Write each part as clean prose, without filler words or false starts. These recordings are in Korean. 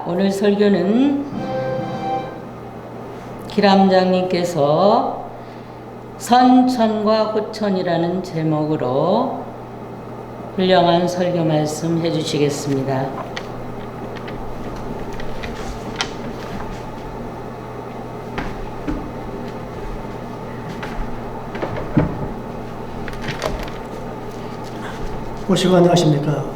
오늘 설교는 기람장님께서 선천과 후천이라는 제목으로 훌륭한 설교 말씀 해주시겠습니다. 오시고 안녕하십니까.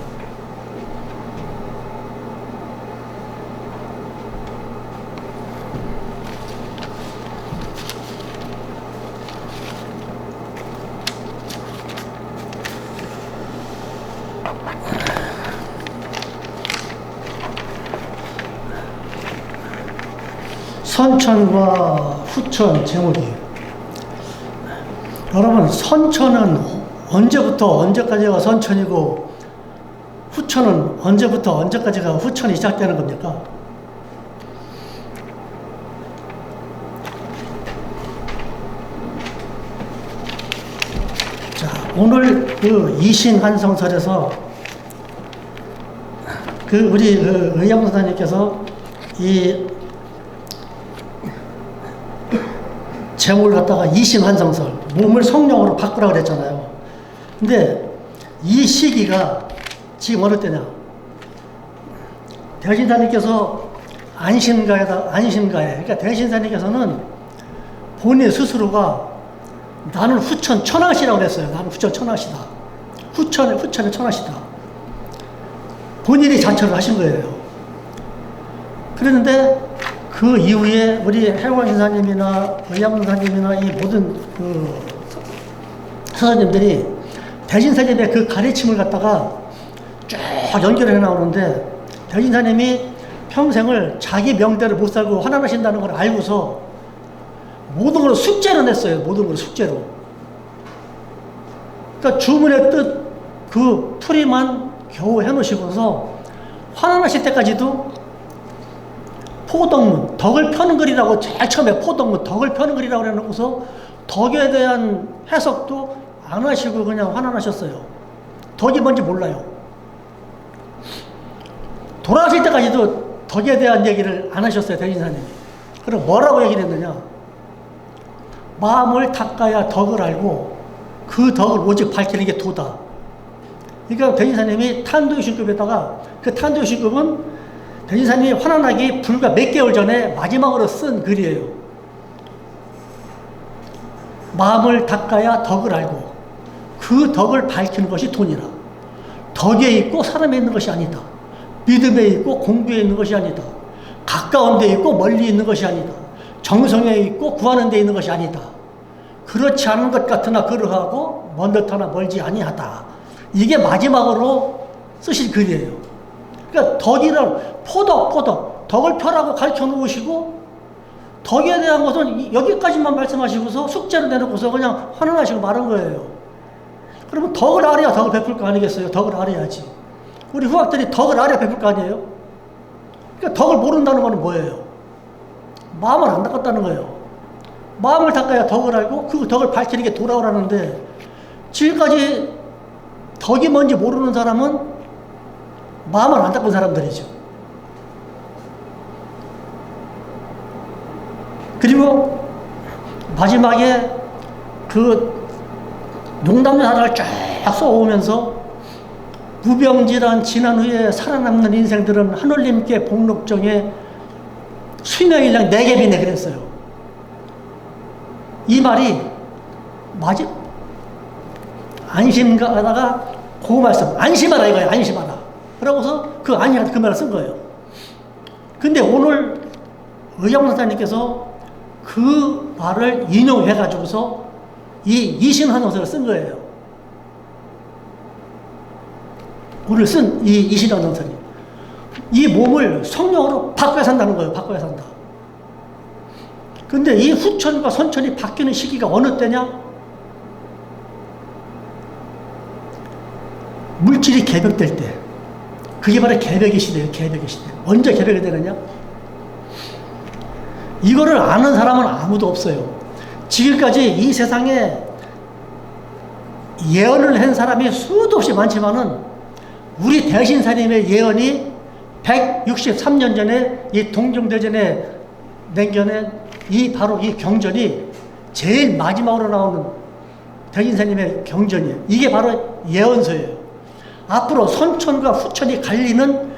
선천과 후천 제목이, 여러분, 선천은 언제부터 언제까지가 선천이고 후천은 언제부터 언제까지가 후천이 시작되는 겁니까? 자, 오늘 그 이신한성설에서 우리 의양선사님께서 이 제목을 갖다가 이신환성설, 몸을 성령으로 바꾸라고 그랬잖아요. 근데 이 시기가 지금 어느 때냐? 대신사님께서 안심가에, 그러니까 대신사님께서는 본인 스스로가 나는 후천 천하시라고 그랬어요. 나는 후천 천하시다. 후천의 천하시다. 본인이 자처를 하신 거예요. 그랬는데 그 이후에 우리 해관 신사님이나 의양선사님이나 이 모든 그 선사님들이 대신사님의 그 가르침을 갖다가 쭉 연결해 나오는데, 대신사님이 평생을 자기 명대로 못 살고 화난하신다는 걸 알고서 모든 걸 숙제로 냈어요. 모든 걸 숙제로. 그러니까 주문의 뜻 그 풀이만 겨우 해놓으시고서 화난하실 때까지도 포덕문, 덕을 펴는 글이라고 제일 처음에 포덕문, 덕을 펴는 글이라고 해놓고서 덕에 대한 해석도 안 하시고 그냥 환원하셨어요. 덕이 뭔지 몰라요. 돌아가실 때까지도 덕에 대한 얘기를 안 하셨어요, 대신사님이. 그럼 뭐라고 얘기를 했느냐? 마음을 닦아야 덕을 알고 그 덕을 오직 밝히는 게 도다. 그러니까 대신사님이 탄도유신급에다가, 그 탄도유신급은 대신사님이 환원하기 불과 몇 개월 전에 마지막으로 쓴 글이에요. 마음을 닦아야 덕을 알고 그 덕을 밝히는 것이 돈이라. 덕에 있고 사람에 있는 것이 아니다. 믿음에 있고 공부에 있는 것이 아니다. 가까운 데 있고 멀리 있는 것이 아니다. 정성에 있고 구하는 데 있는 것이 아니다. 그렇지 않은 것 같으나 그러하고 먼 듯하나 멀지 아니하다. 이게 마지막으로 쓰신 글이에요. 그러니까 덕이란 포덕, 덕을 펴라고 가르쳐 놓으시고, 덕에 대한 것은 여기까지만 말씀하시고서 숙제로 내놓고서 그냥 환원하시고 말한 거예요. 그러면 덕을 알아야 덕을 베풀 거 아니겠어요? 덕을 알아야지. 우리 후학들이 덕을 알아야 베풀 거 아니에요? 그러니까 덕을 모른다는 건 뭐예요? 마음을 안 닦았다는 거예요. 마음을 닦아야 덕을 알고 그 덕을 밝히는 게 돌아오라는데, 지금까지 덕이 뭔지 모르는 사람은 마음을 안 닦은 사람들이죠. 그리고 마지막에 그 농담 하나를 쫙 써오면서, 무병질환 지난 후에 살아남는 인생들은 하늘님께 복록정에 수명일량 4갭이네 그랬어요. 이 말이 안심가다가 그 말씀, 안심하라 이거예요. 안심하라. 그러고서 그 안심한테 그 말을 쓴 거예요. 근데 오늘 의양선사님께서 그 말을 인용해가지고서 이 이신환원서를 쓴 거예요. 오늘 쓴 이 이신환원서이. 이 몸을 성령으로 바꿔야 산다는 거예요. 바꿔야 산다. 근데 이 후천과 선천이 바뀌는 시기가 어느 때냐? 물질이 개벽될 때. 그게 바로 개벽의 시대예요. 개벽의 시대. 언제 개벽이 되느냐? 이거를 아는 사람은 아무도 없어요. 지금까지 이 세상에 예언을 한 사람이 수도 없이 많지만은 우리 대신사님의 예언이 163년 전에 이 동정대전에 냉겨낸 바로 이 경전이 제일 마지막으로 나오는 대진사님의 경전이에요. 이게 바로 예언서예요. 앞으로 선천과 후천이 갈리는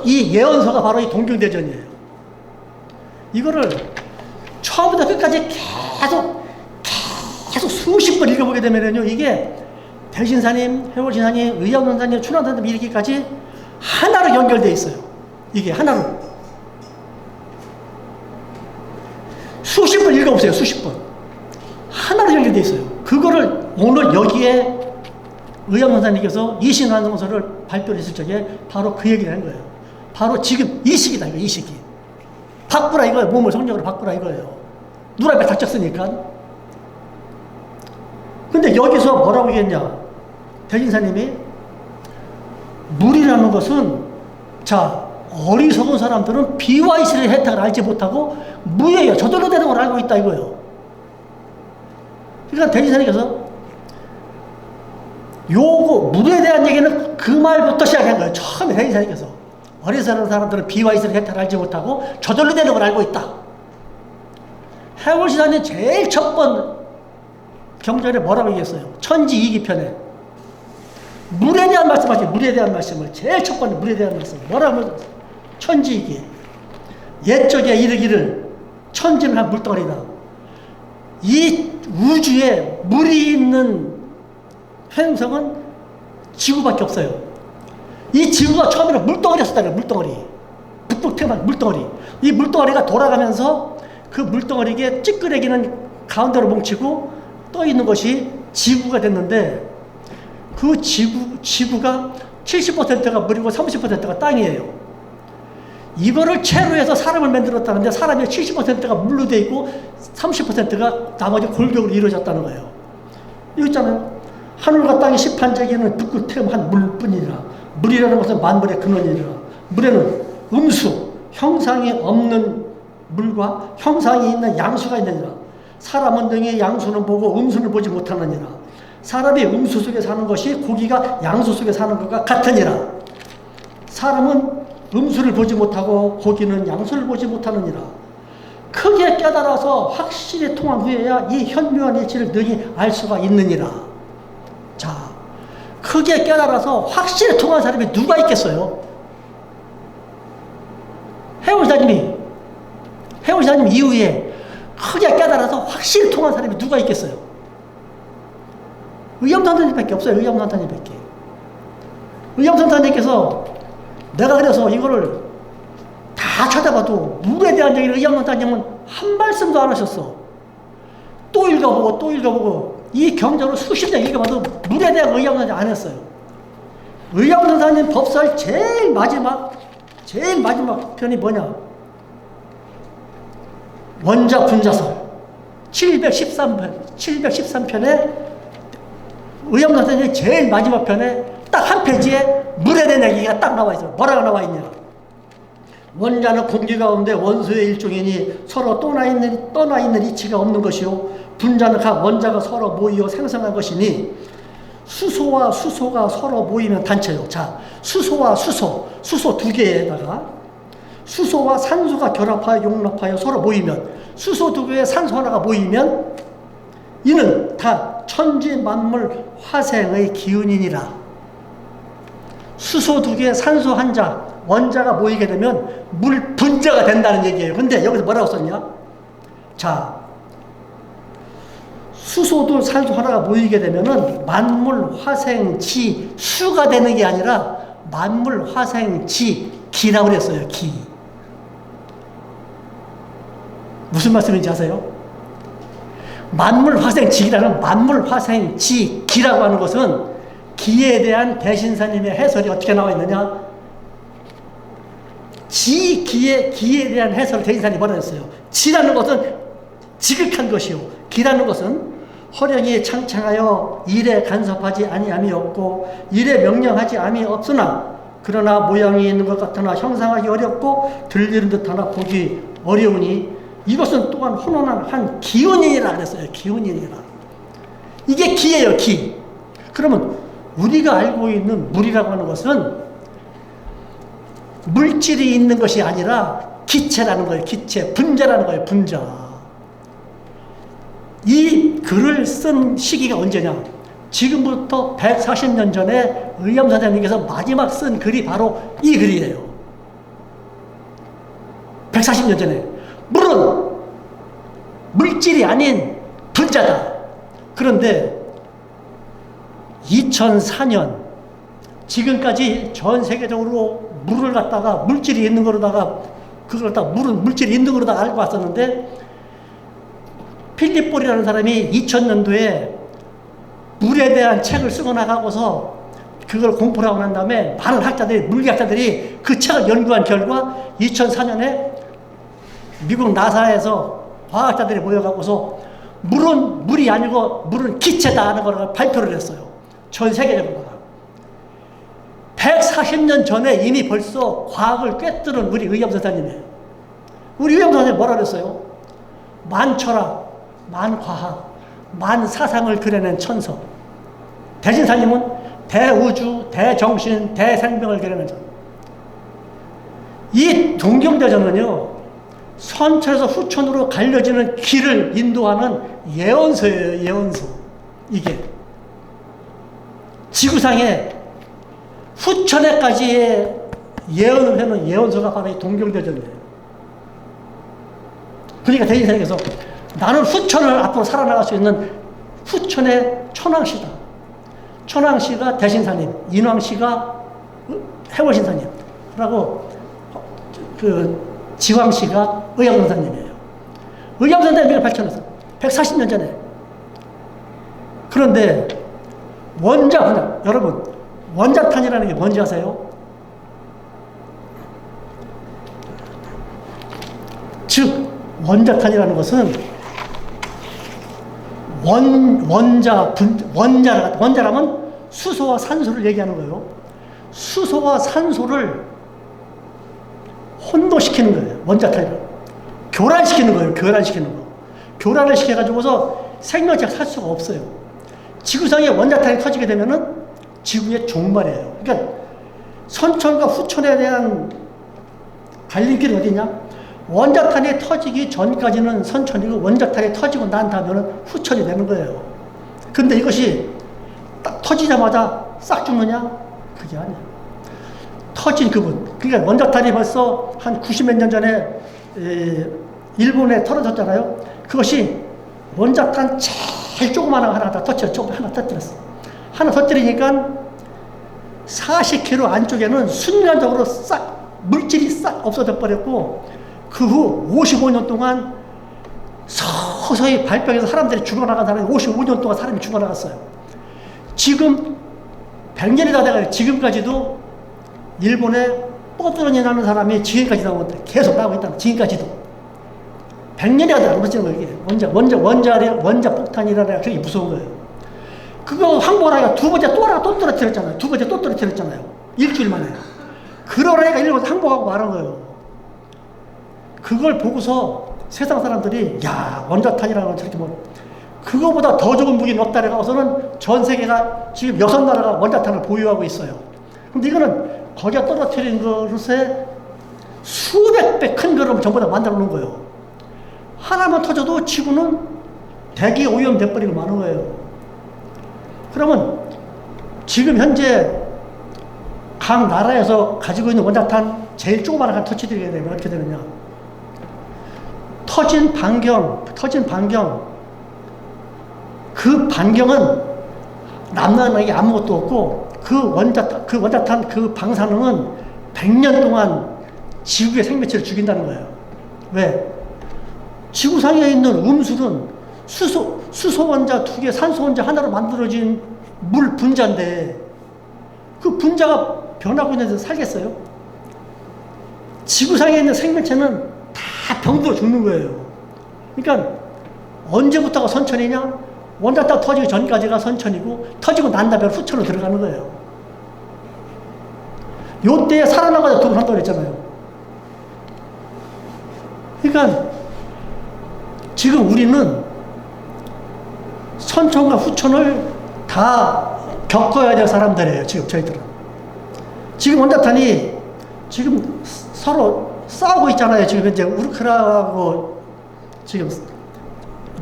이 예언서가 바로 이 동정대전이에요. 이거를 처음부터 끝까지 계속 수십 번 읽어보게 되면요, 이게 대신사님, 해월신사님, 의암선사님, 춘암선사님 이렇게까지 하나로 연결되어 있어요. 이게 하나로. 수십 번 읽어보세요. 수십 번. 하나로 연결되어 있어요. 그거를 오늘 여기에 의암선사님께서 이신환성서를 발표를 했을 적에 바로 그 얘기를 한 거예요. 바로 지금 이 시기다, 이거, 이 시기. 바꾸라 이거예요. 몸을 성령으로 바꾸라 이거예요. 눈앞에 닥쳤으니까. 근데 여기서 뭐라고 얘기했냐? 대진사님이 물이라는 것은, 자, 어리석은 사람들은 비와 이슬의 혜택을 알지 못하고 무예요. 저절로 되는 걸 알고 있다 이거예요. 그러니까 대진사님께서 요거 물에 대한 얘기는 그 말부터 시작한 거예요. 처음에 대진사님께서 어리석은 사람들은 비와 이슬의 혜택을 알지 못하고 저절로 되는 걸 알고 있다. 해월시사님 제일 첫 번 경전에 뭐라고 얘기했어요? 천지이기편에 물에 대한 말씀하지. 물에 대한 말씀을 제일 첫 번째 물에 대한 말씀 뭐라고 하면 천지이기 옛적에 이르기를 천지는 한 물덩어리다. 이 우주에 물이 있는 행성은 지구밖에 없어요. 이 지구가 처음에는 물덩어리였었다는 거예요. 물덩어리. 북극 태만 물덩어리. 이 물덩어리가 돌아가면서 그 물덩어리에 찌끄레기는 가운데로 뭉치고 떠 있는 것이 지구가 됐는데, 그 지구가 70%가 물이고 30%가 땅이에요. 이거를 채로 해서 사람을 만들었다는데 사람의 70%가 물로 돼 있고 30%가 나머지 골격으로 이루어졌다는 거예요. 이거 있잖아요. 하늘과 땅의 시판자기는 북극 태음 한 물뿐이라. 물이라는 것은 만물의 근원이라. 물에는 음수, 형상이 없는 물과 형상이 있는 양수가 있느니라. 사람은 등의 양수는 보고 음수는 보지 못하느니라. 사람이 음수 속에 사는 것이 고기가 양수 속에 사는 것과 같으니라. 사람은 음수를 보지 못하고 고기는 양수를 보지 못하느니라. 크게 깨달아서 확실히 통한 후에야 이 현묘한 이치를 능히 알 수가 있느니라. 자, 크게 깨달아서 확실히 통한 사람이 누가 있겠어요? 해월사님 이후에 크게 깨달아서 확실히 통한 사람이 누가 있겠어요? 의암선사님밖에 없어요. 의암선사님밖에. 의암선사님께서 내가 그래서 이거를 다 찾아봐도 물에 대한 얘기를 의암선사님은 한 말씀도 안 하셨어. 또 읽어보고 이 경전을 수십 년 읽어봐도 물에 대한 의암선사님 안 했어요. 의암선사님 법설 제일 마지막 편이 뭐냐? 원자 분자설 713편에 의암선사님의 제일 마지막 편에 딱 한 페이지에 물에 대한 얘기가 딱 나와 있어요. 뭐라고 나와 있냐? 원자는 공기 가운데 원소의 일종이니 서로 떠나 있는 이치가 없는 것이요, 분자는 각 원자가 서로 모이어 생성한 것이니 수소와 수소가 서로 모이면 단체요. 자, 수소 두 개에다가 수소와 산소가 결합하여 용납하여 서로 모이면, 수소 두 개에 산소 하나가 모이면 이는 다 천지 만물 화생의 기운이니라. 수소 두 개에 산소 한 자, 원자가 모이게 되면 물 분자가 된다는 얘기예요. 근데 여기서 뭐라고 썼냐? 자, 수소도 산소 하나가 모이게 되면은 만물 화생지 수가 되는 게 아니라 만물 화생지 기라고 그랬어요. 기. 무슨 말씀인지 아세요? 만물 화생지라는 만물 화생지 기라고 하는 것은 기에 대한 대신사님의 해설이 어떻게 나와 있느냐? 기에 대한 해설을 대신사님이 뭐라 했어요? 지라는 것은 지극한 것이요, 기라는 것은 허령이 창창하여 일에 간섭하지 아니함이 없고 일에 명령하지 암이 없으나 그러나 모양이 있는 것 같으나 형상하기 어렵고 들리는 듯하나 보기 어려우니 이것은 또한 혼돈한 한 기운이라 그랬어요. 기운이라. 이게 기예요, 기. 그러면 우리가 알고 있는 물이라고 하는 것은 물질이 있는 것이 아니라 기체라는 거예요. 기체, 분자라는 거예요. 분자. 이 글을 쓴 시기가 언제냐? 지금부터 140년 전에 의암 선생님께서 마지막 쓴 글이 바로 이 글이에요. 140년 전에. 물은 물질이 아닌 분자다. 그런데 2004년 지금까지 전 세계적으로 물을 갖다가 물질이 있는 거로다가 그걸 갖다가 물은 물질이 있는 거로다가 알고 왔었는데 필립 볼이라는 사람이 2000년도에 물에 대한 책을 쓰고 나가고서 그걸 공부를 하고 난 다음에 많은 학자들이 물리학자들이 그 책을 연구한 결과 2004년에 미국 나사에서 과학자들이 모여가고서 물은 물이 아니고 물은 기체다 하는 걸 발표를 했어요. 전 세계적으로. 140년 전에 이미 벌써 과학을 꿰뚫은 우리 의암 선생님이에요. 우리 의암 선생님 뭐라 그랬어요? 만철학, 만과학, 만사상을 그려낸 천서. 대진사님은 대우주, 대정신, 대생명을 그려낸 천서. 이 동경대전은요, 선천에서 후천으로 갈려지는 길을 인도하는 예언서예요, 예언서. 이게. 지구상에 후천에까지의 예언을 해놓은 예언서가 바로 이 동경대전이에요. 그러니까 대진사님께서 나는 후천을 앞으로 살아나갈 수 있는 후천의 천왕씨다. 천왕씨가 대신사님, 인왕씨가 해월신사님, 그리고 지왕씨가 의암선사님이에요. 의암선사님이 밝혀냈어요. 140년 전에. 그런데 원자, 여러분, 원자탄이라는 게 뭔지 아세요? 즉, 원자탄이라는 것은 원자라면 수소와 산소를 얘기하는 거예요. 수소와 산소를 혼도시키는 거예요. 원자탄이라는. 교란시키는 거예요. 교란시키는 거. 교란을 시켜가지고서 생명체가 살 수가 없어요. 지구상에 원자탄이 터지게 되면은 지구의 종말이에요. 그러니까 선천과 후천에 대한 갈림길이 어디냐? 원자탄이 터지기 전까지는 선천이고 원자탄이 터지고 난 다음에는 후천이 되는 거예요. 근데 이것이 딱 터지자마자 싹 죽느냐? 그게 아니에요. 터진 그분. 그러니까 원자탄이 벌써 한 90몇 년 전에 일본에 떨어졌잖아요. 그것이 원자탄 제일 조그마한 거 하나 다 터뜨렸어. 하나 터뜨렸어. 하나 터뜨리니까 40km 안쪽에는 순간적으로 싹 물질이 싹 없어져 버렸고 그 후 55년 동안 서서히 발병해서 사람들이 죽어나간 사람이 55년 동안 사람이 죽어나갔어요. 지금 100년이 다 돼가지고 지금까지도 일본에 뽀드러니 나는 사람이 지금까지 나오고 계속 나오고 있다는 지금까지도 100년이 다 넘어지는 거예요. 이게 원자 폭탄이라는 게 무서운 거예요. 그거 항복하니까 두 번째 또 하나 또 떨어뜨렸잖아요. 두 번째 또 떨어뜨렸잖아요. 일주일 만에. 그러라니까 일본 항복하고 말한 거예요. 그걸 보고서 세상 사람들이 야 원자탄이라는 건 저렇게 뭐 그거보다 더 좋은 무기는 없다래 가고서는 전 세계가 지금 6나라가 원자탄을 보유하고 있어요. 근데 이거는 거기가 떨어뜨린 그릇에 수백 배 큰 그릇을 전부 다 만들어 놓은 거예요. 하나만 터져도 지구는 대기 오염 돼버리고 마는 거예요. 그러면 지금 현재 각 나라에서 가지고 있는 원자탄 제일 조그마한 걸 터치되게 되면 어떻게 되느냐? 터진 반경, 그 반경은 남남하게 아무것도 없고 그 원자탄 그 방사능은 100년 동안 지구의 생명체를 죽인다는 거예요. 왜? 지구상에 있는 음술은 수소 원자 2개, 산소 원자 하나로 만들어진 물 분자인데 그 분자가 변하고 있는데 살겠어요? 지구상에 있는 생명체는 다 병들어 죽는 거예요. 그러니까 언제부터가 선천이냐? 원자탄 터지기 전까지가 선천이고 터지고 난 다음에 후천으로 들어가는 거예요. 요때에 살아나가서 두 번 한다고 했잖아요. 그러니까 지금 우리는 선천과 후천을 다 겪어야 될 사람들이에요. 지금 저희들은. 지금 원자탄이 지금 서로 싸우고 있잖아요. 지금 이제 우크라이나하고 지금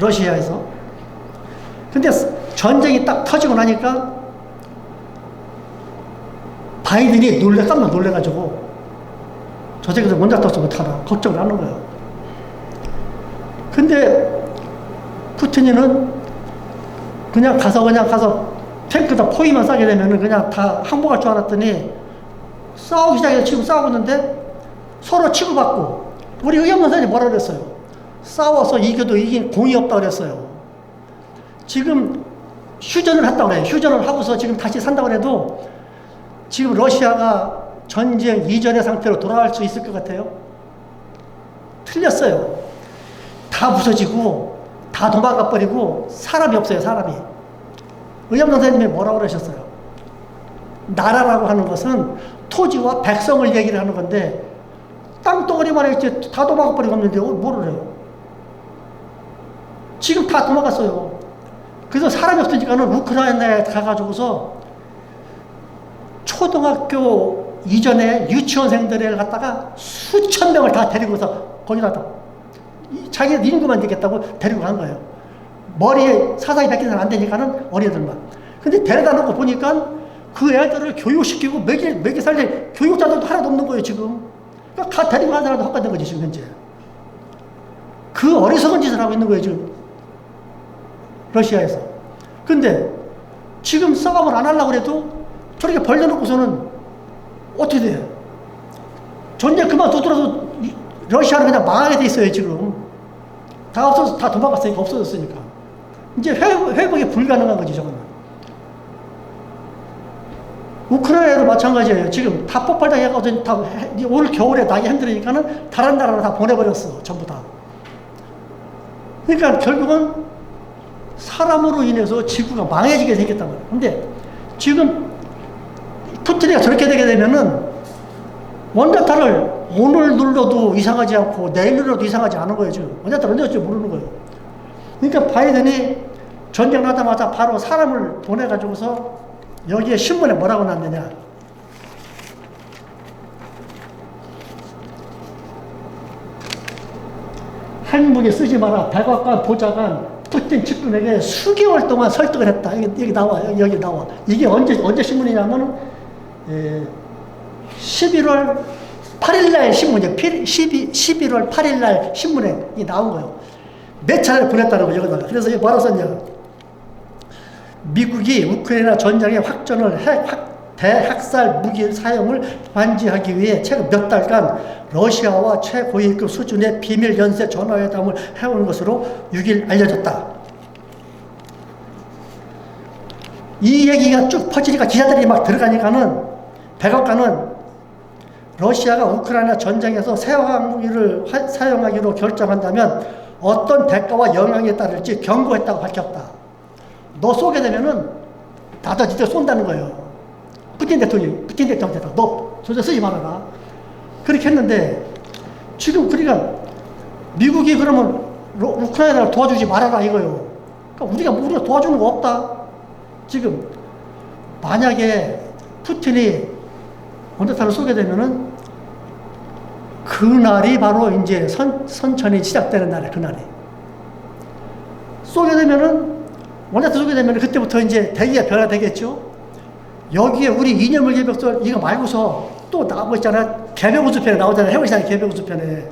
러시아에서. 근데 전쟁이 딱 터지고 나니까 바이든이 깜짝 놀래가지고 저 새끼들 먼저 떴으면 못하나 걱정을 하는 거예요. 근데 푸틴이는 그냥 가서 탱크다 포위만 싸게 되면은 그냥 다 항복할 줄 알았더니 싸우기 시작해서 지금 싸우고 있는데 서로 치고받고 우리 의협연사님 뭐라 그랬어요? 싸워서 이겨도 이긴 공이 없다 그랬어요. 지금 휴전을 했다고 그래요. 휴전을 하고서 지금 다시 산다고 해도 지금 러시아가 전쟁 이전의 상태로 돌아갈 수 있을 것 같아요? 틀렸어요. 다 부서지고 다 도망가 버리고 사람이 없어요. 사람이. 의협연사님이 뭐라고 그러셨어요? 나라라고 하는 것은 토지와 백성을 얘기를 하는 건데 땅덩어리만 했지 다 도망가 버리고 없는데 뭐를 해요? 지금 다 도망갔어요. 그래서 사람이 없으니까는 우크라이나에 가가지고서 초등학교 이전에 유치원생들을 갖다가 수천 명을 다 데리고서 거기다 자기 인구만 되겠다고 데리고 간 거예요. 머리에 사상이 베끼서는 안 되니까는 어린애들만. 근데 데려다 놓고 보니까 그 애들을 교육시키고 먹이 살릴 교육자들도 하나도 없는 거예요, 지금. 그러니까 데리고 간 사람도 헛간된 거지, 지금 현재. 그 어리석은 짓을 하고 있는 거예요, 지금. 러시아에서. 근데 지금 싸움을 안 하려고 해도 저렇게 벌려놓고서는 어떻게 돼요? 전쟁 그만두더라도 러시아는 그냥 망하게 돼 있어요, 지금. 다 없어서, 다 도망갔으니까, 없어졌으니까. 이제 회복이 불가능한 거지, 저거는. 우크라이나도 마찬가지예요. 지금 다 폭발당해가지고, 올 겨울에 나기 힘들으니까는 다른 나라로 다 보내버렸어, 전부 다. 그러니까 결국은 사람으로 인해서 지구가 망해지게 생겼단 말이에요. 근데 지금 푸틴이가 저렇게 되게 되면은 원자탄을 오늘 눌러도 이상하지 않고 내일 눌러도 이상하지 않은 거예요, 지금. 원자탄 언제 올지 모르는 거예요. 그러니까 바이든이 전쟁 나자마자 바로 사람을 보내가지고서 여기에 신문에 뭐라고 났느냐. 핵무기 쓰지 마라. 백악관 보좌관 푸틴 측근에게 수개월 동안 설득을 했다. 여기 나와. 여기 나와. 이게 언제 신문이냐면 11월 8일날 신문이에요. 11월 8일날 신문에 나온 거예요. 몇 차례를 보냈다는 거예요, 여기다가. 그래서 이게 뭐라고 썼냐. 미국이 우크라이나 전장의 확전을 대학살 무기 사용을 방지하기 위해 최근 몇 달간 러시아와 최고위급 수준의 비밀 연쇄 전화회담을 해온 것으로 6일 알려졌다. 이 얘기가 쭉 퍼지니까 기자들이 막 들어가니까는 백악관은 러시아가 우크라이나 전쟁에서 생화학 무기를 사용하기로 결정한다면 어떤 대가와 영향에 따를지 경고했다고 밝혔다. 너 쏘게 되면은 나도 진짜 쏜다는 거예요. 푸틴 대통령한테 너 조절 쓰지 말아라. 그렇게 했는데 지금 그러니까 미국이 그러면 우크라이나를 도와주지 말아라 이거요. 그러니까 우리가 도와주는 거 없다. 지금 만약에 푸틴이 원자탄을 쏘게 되면은 그날이 바로 이제 선천이 시작되는 날이에요. 그날이 쏘게 되면은 원자탄 쏘게 되면 그때부터 이제 대기가 변화되겠죠. 여기에 우리 이념을 개벽설 이거 말고서 또 나오고 있잖아요. 개벽우주편에 나오잖아요. 해보시잖아요. 개벽우주편에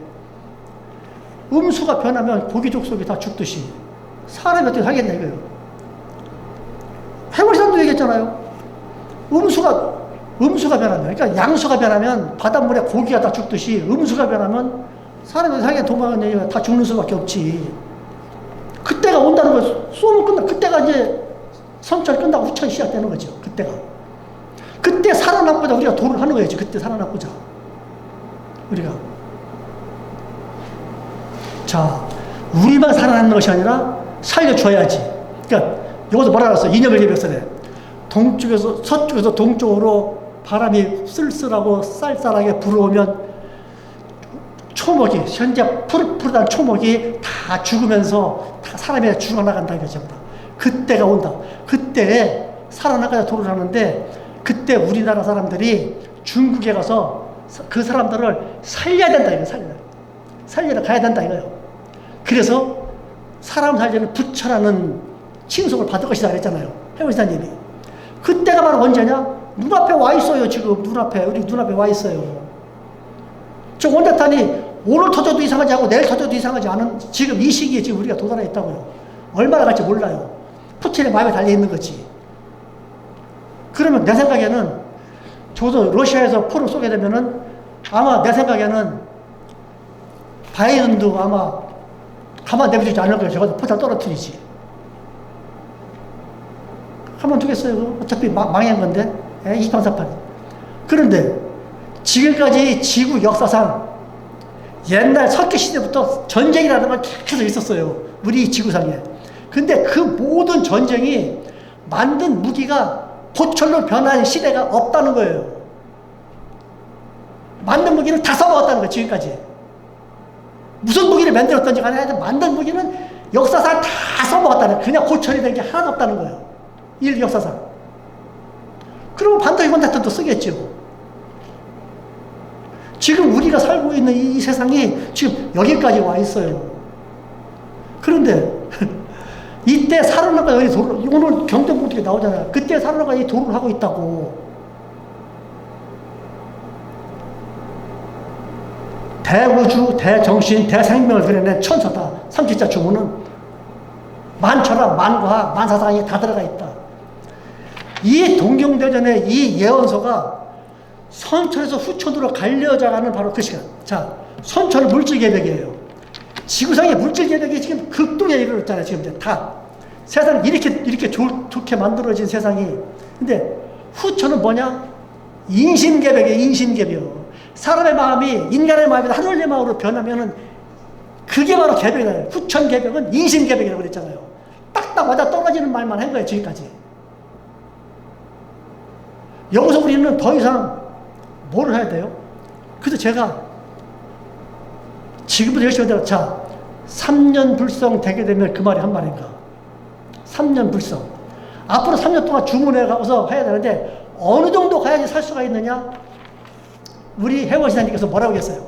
음수가 변하면 고기 족속이 다 죽듯이 사람이 어떻게 하겠냐 이거예요. 해물산도 얘기했잖아요. 음수가 변하면, 그러니까 양수가 변하면 바닷물에 고기가 다 죽듯이 음수가 변하면 사람이 살게 도망가는 다 죽는 수밖에 없지. 그때가 온다는 거예요. 쏘면 끝나. 그때가 이제 선철 끝나고 후천이 시작되는 거죠. 그때가. 그때 살아남고자 우리가 도를 하는 거예요. 그때 살아남고자. 우리가. 자, 우리만 살아남는 것이 아니라 살려줘야지. 그러니까 여기서 뭐라 그랬어? 이념을 개벽설에. 동쪽에서, 서쪽에서 동쪽으로 바람이 쓸쓸하고 쌀쌀하게 불어오면 초목이, 현재 푸릇푸릇한 초목이 다 죽으면서 다 사람이 죽어나간다 이거죠. 그때가 온다. 그때에 살아나가야 도를 하는데 그때 우리나라 사람들이 중국에 가서 그 사람들을 살려야 된다 이거 살려야 가야 된다 이거요. 그래서 사람 살려는 부처라는 칭송을 받을 것이다 그랬잖아요. 해원사님이. 그때가 바로 언제냐? 눈앞에 와 있어요. 지금 눈앞에 우리 눈앞에 와 있어요. 저 원자탄이 오늘 터져도 이상하지 않고 내일 터져도 이상하지 않은 지금 이 시기에 지금 우리가 도달해 있다고요. 얼마나 갈지 몰라요. 푸틴의 마음에 달려있는 거지. 그러면 내 생각에는 저도 러시아에서 포를 쏘게 되면은 아마 내 생각에는 바이든도 아마 가만 내버리지 않을 거예요. 저거 포탄 떨어뜨리지. 가만 두겠어요. 그거? 어차피 망한 건데. 2348. 그런데 지금까지 지구 역사상 옛날 석기 시대부터 전쟁이라는 건 계속 있었어요. 우리 지구상에. 근데 그 모든 전쟁이 만든 무기가 포철로 변한 시대가 없다는 거예요. 만든 무기는 다 써먹었다는 거예요. 지금까지. 무슨 무기를 만들었던지 간에 만든 무기는 역사상 다 써먹었다는 거예요. 그냥 고철이 된 게 하나도 없다는 거예요. 인류 역사상. 그러면 반도의 원자탄도 쓰겠죠. 지금 우리가 살고 있는 이 세상이 지금 여기까지 와 있어요. 그런데 이때 사르나가 여기 오늘 경제봉투에 나오잖아요. 그때 사르나가 이 도를 하고 있다고. 대우주, 대정신, 대생명을 그려낸 천서다. 삼지자 주문은 만철학, 만과학, 만사상이 다 들어가 있다. 이 동경대전의 이 예언서가 선천에서 후천으로 갈려져가는 바로 그 시간. 자, 선천은 물질계백이에요. 지구상의 물질계백이 지금 극도에 이르렀잖아요. 지금 다. 세상이 이렇게 좋게 만들어진 세상이. 근데 후천은 뭐냐? 인심계백이에요. 인심계백. 사람의 마음이 인간의 마음이 하늘의 마음으로 변하면은 그게 바로 계백이에요. 후천계백은 인심계백이라고 그랬잖아요. 딱딱 맞아 떨어지는 말만 한 거예요. 지금까지. 여기서 우리는 더 이상 뭘 해야 돼요? 그래서 제가 지금부터 열심히 하다가 자, 3년 불성 되게 되면 그 말이 한 말인가? 3년 불성. 앞으로 3년 동안 주문해 가서 해야 되는데 어느 정도 가야지 살 수가 있느냐? 우리 해원시장님께서 뭐라고 했어요?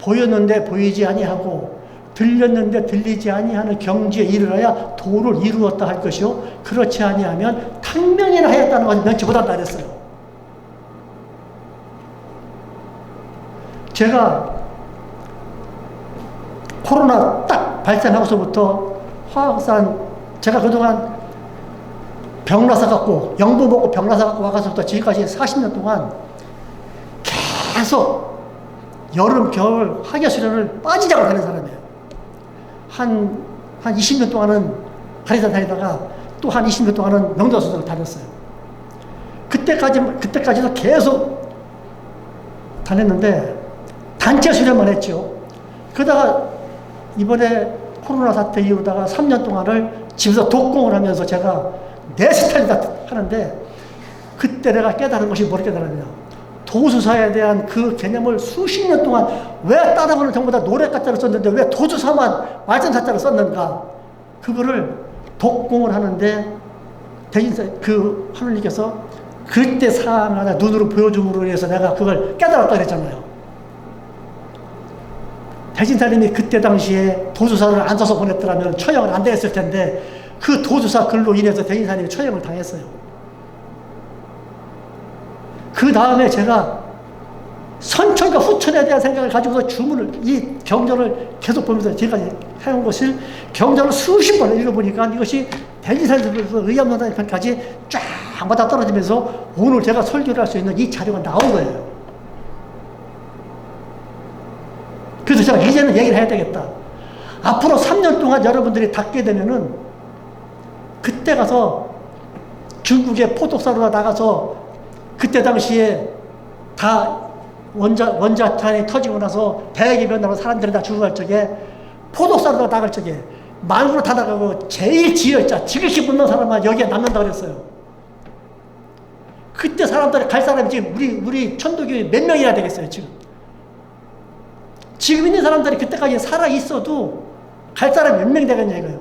보였는데 보이지 아니하고 들렸는데 들리지 아니하는 경지에 이르러야 도를 이루었다 할 것이요. 그렇지 아니하면 탕명이나 하였다는 것을 명치 못한다 그랬어요. 제가 코로나 딱 발생하고서부터 화학산 제가 그동안 병나사 갖고 영부 먹고 병나사 갖고 와가서부터 지금까지 40년 동안 계속 여름 겨울 학예수련을 빠지지 않고 다니는 사람이에요. 한 20년 동안은 가리산 다니다가 또 한 20년 동안은 명도수석을 다녔어요. 그때까지도 계속 다녔는데 단체 수련만 했죠. 그러다가 이번에 코로나 사태 이후로다가 3년 동안을 집에서 독공을 하면서 제가 내 스타일이다 하는데 그때 내가 깨달은 것이 뭘 깨달았냐. 도수사에 대한 그 개념을 수십 년 동안 왜 다른 거는 전부 다 노래가짜로 썼는데 왜 도수사만 말씀사자로 썼는가. 그거를 독공을 하는데 대신 그 하느님께서 그때 상황을 하나 눈으로 보여줌으로 해서 내가 그걸 깨달았다 그랬잖아요. 대진사님이 그때 당시에 도수사를 안 써서 보냈더라면 처형을 안 됐을 텐데 그 도수사 글로 인해서 대진사님이 처형을 당했어요. 그 다음에 제가 선천과 후천에 대한 생각을 가지고서 주문을, 이 경전을 계속 보면서 지금까지 해온 것을 경전을 수십 번 읽어보니까 이것이 대진사님에서 의암론단의 편까지 쫙 맞아 떨어지면서 오늘 제가 설교를 할 수 있는 이 자료가 나온 거예요. 그래서 제가 이제는 얘기를 해야 되겠다. 앞으로 3년 동안 여러분들이 닫게 되면은 그때 가서 중국의 포독사로 나가서 그때 당시에 다 원자탄이 터지고 나서 대역이 변하고 사람들이 다 죽어갈 적에 포독사로 나갈 적에 만으로 다 나가고 제일 지극히 묻는 사람만 여기에 남는다 그랬어요. 그때 사람들이 갈 사람이 지금 우리 천도교회 몇 명이나 되겠어요, 지금 있는 사람들이 그때까지 살아있어도 갈 사람이 몇 명 되겠냐 이거예요.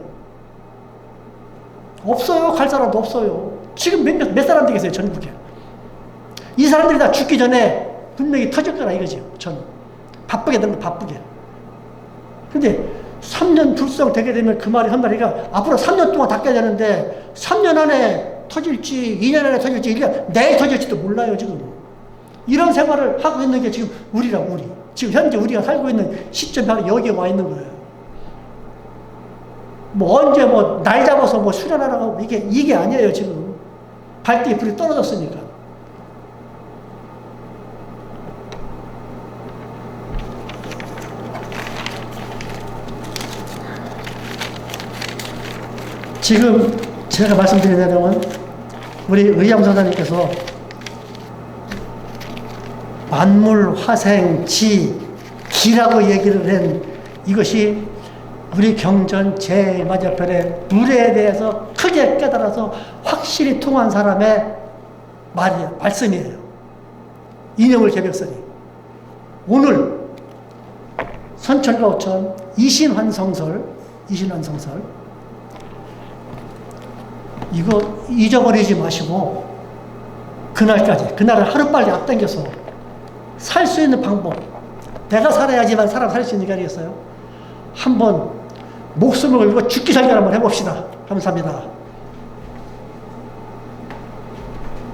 없어요. 갈 사람도 없어요. 지금 몇 사람 되겠어요, 전국에. 이 사람들이 다 죽기 전에 분명히 터질 거라 이거죠. 저는 바쁘게 되는 거 바쁘게. 근데 3년 불성 되게 되면 그 말이 한 마리가 앞으로 3년 동안 닦아야 되는데 3년 안에 터질지 2년 안에 터질지 1년 내일 터질지도 몰라요 지금. 이런 생활을 하고 있는 게 지금 우리라고 우리. 지금 현재 우리가 살고 있는 시점이 바로 여기에 와 있는 거예요. 뭐 언제 뭐 날 잡아서 뭐 수련하라고 하고 이게 아니에요 지금. 발뒤에 불이 떨어졌으니까. 지금 제가 말씀드린 내용은 우리 의양선사님께서 만물, 화생, 지, 기라고 얘기를 한 이것이 우리 경전 제일 맞은편에 물에 대해서 크게 깨달아서 확실히 통한 사람의 말씀이에요. 이념을 개벽설이. 오늘 선천과 오천 이신환성설 이거 잊어버리지 마시고 그날을 하루빨리 앞당겨서 살 수 있는 방법, 내가 살아야지만 사람 살 수 있는 게 아니겠어요? 한번 목숨을 걸고 죽기 살기 한번 해봅시다. 감사합니다.